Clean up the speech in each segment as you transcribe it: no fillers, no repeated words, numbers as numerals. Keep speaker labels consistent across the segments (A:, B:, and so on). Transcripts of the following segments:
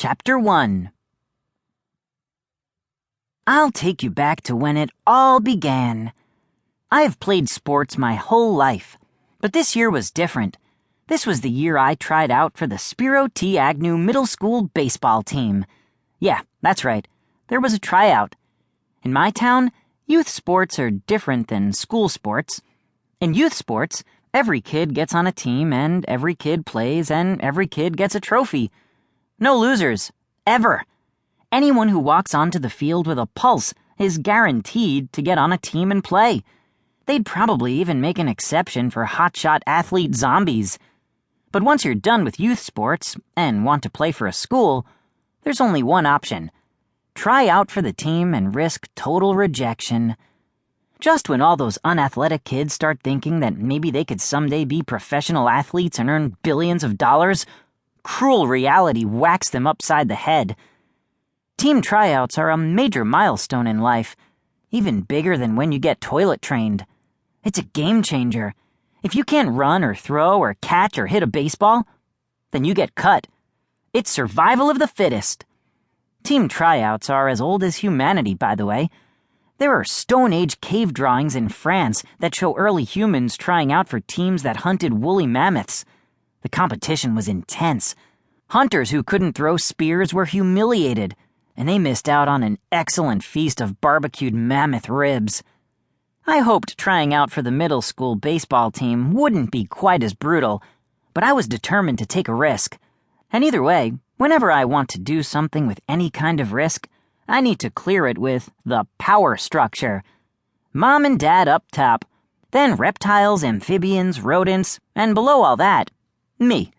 A: Chapter 1. I'll take you back to when it all began. I have played sports my whole life, but this year was different. This was the year I tried out for the Spiro T. Agnew Middle School baseball team. Yeah, that's right. There was a tryout. In my town, youth sports are different than school sports. In youth sports, every kid gets on a team and every kid plays and every kid gets a trophy. No losers. Ever. Anyone who walks onto the field with a pulse is guaranteed to get on a team and play. They'd probably even make an exception for hotshot athlete zombies. But once you're done with youth sports and want to play for a school, there's only one option. Try out for the team and risk total rejection. Just when all those unathletic kids start thinking that maybe they could someday be professional athletes and earn billions of dollars, cruel reality whacks them upside the head. Team tryouts are a major milestone in life, even bigger than when you get toilet trained. It's a game changer. If you can't run or throw or catch or hit a baseball, then you get cut. It's survival of the fittest. Team tryouts are as old as humanity, by the way. There are Stone Age cave drawings in France that show early humans trying out for teams that hunted woolly mammoths. The competition was intense. Hunters who couldn't throw spears were humiliated, and they missed out on an excellent feast of barbecued mammoth ribs. I hoped trying out for the middle school baseball team wouldn't be quite as brutal, but I was determined to take a risk. And either way, whenever I want to do something with any kind of risk, I need to clear it with the power structure. Mom and Dad up top, then reptiles, amphibians, rodents, and below all that, me.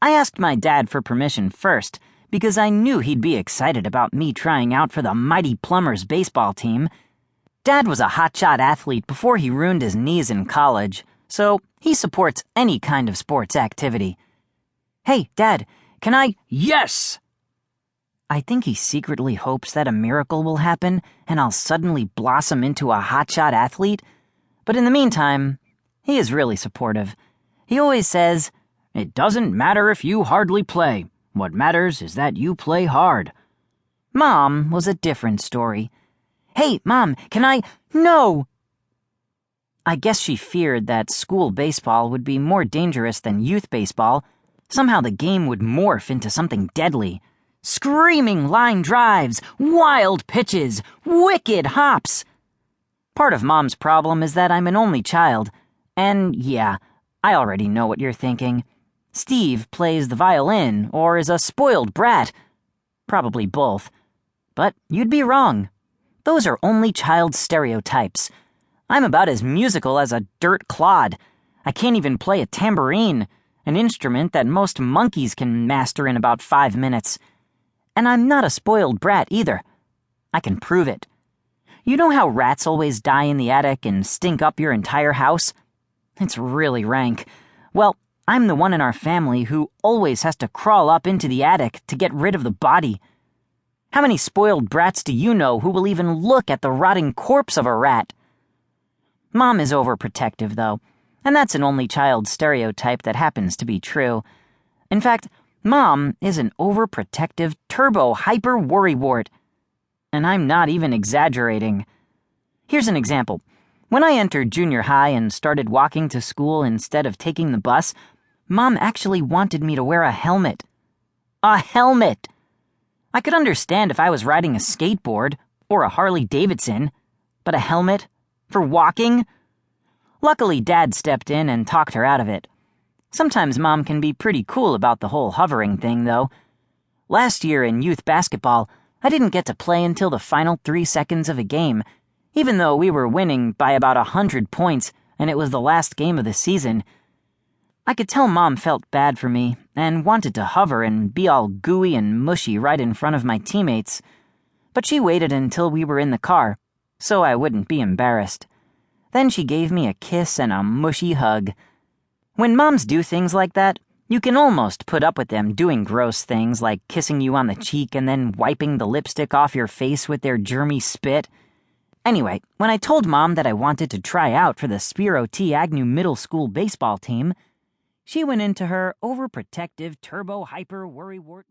A: I asked my dad for permission first, because I knew he'd be excited about me trying out for the Mighty Plumbers baseball team. Dad was a hotshot athlete before he ruined his knees in college, so he supports any kind of sports activity. Hey, Dad, can I—
B: Yes!
A: I think he secretly hopes that a miracle will happen and I'll suddenly blossom into a hotshot athlete. But in the meantime, he is really supportive. He always says,
B: "It doesn't matter if you hardly play. What matters is that you play hard."
A: Mom was a different story. Hey, Mom, can I— No! I guess she feared that school baseball would be more dangerous than youth baseball. Somehow the game would morph into something deadly. Screaming line drives, wild pitches, wicked hops. Part of Mom's problem is that I'm an only child. And yeah, I already know what you're thinking. Steve plays the violin or is a spoiled brat. Probably both. But you'd be wrong. Those are only child stereotypes. I'm about as musical as a dirt clod. I can't even play a tambourine, an instrument that most monkeys can master in about 5 minutes. And I'm not a spoiled brat either. I can prove it. You know how rats always die in the attic and stink up your entire house? It's really rank. Well, I'm the one in our family who always has to crawl up into the attic to get rid of the body. How many spoiled brats do you know who will even look at the rotting corpse of a rat? Mom is overprotective, though, and that's an only child stereotype that happens to be true. In fact, Mom is an overprotective turbo-hyper-worrywart. And I'm not even exaggerating. Here's an example. When I entered junior high and started walking to school instead of taking the bus, Mom actually wanted me to wear a helmet. A helmet! I could understand if I was riding a skateboard or a Harley-Davidson, but a helmet? For walking? Luckily, Dad stepped in and talked her out of it. Sometimes Mom can be pretty cool about the whole hovering thing, though. Last year in youth basketball, I didn't get to play until the final 3 seconds of a game, even though we were winning by about 100 points and it was the last game of the season. I could tell Mom felt bad for me and wanted to hover and be all gooey and mushy right in front of my teammates, but she waited until we were in the car, so I wouldn't be embarrassed. Then she gave me a kiss and a mushy hug. When moms do things like that, you can almost put up with them doing gross things like kissing you on the cheek and then wiping the lipstick off your face with their germy spit. Anyway, when I told Mom that I wanted to try out for the Spiro T. Agnew Middle School baseball team, she went into her overprotective turbo-hyper-worrywart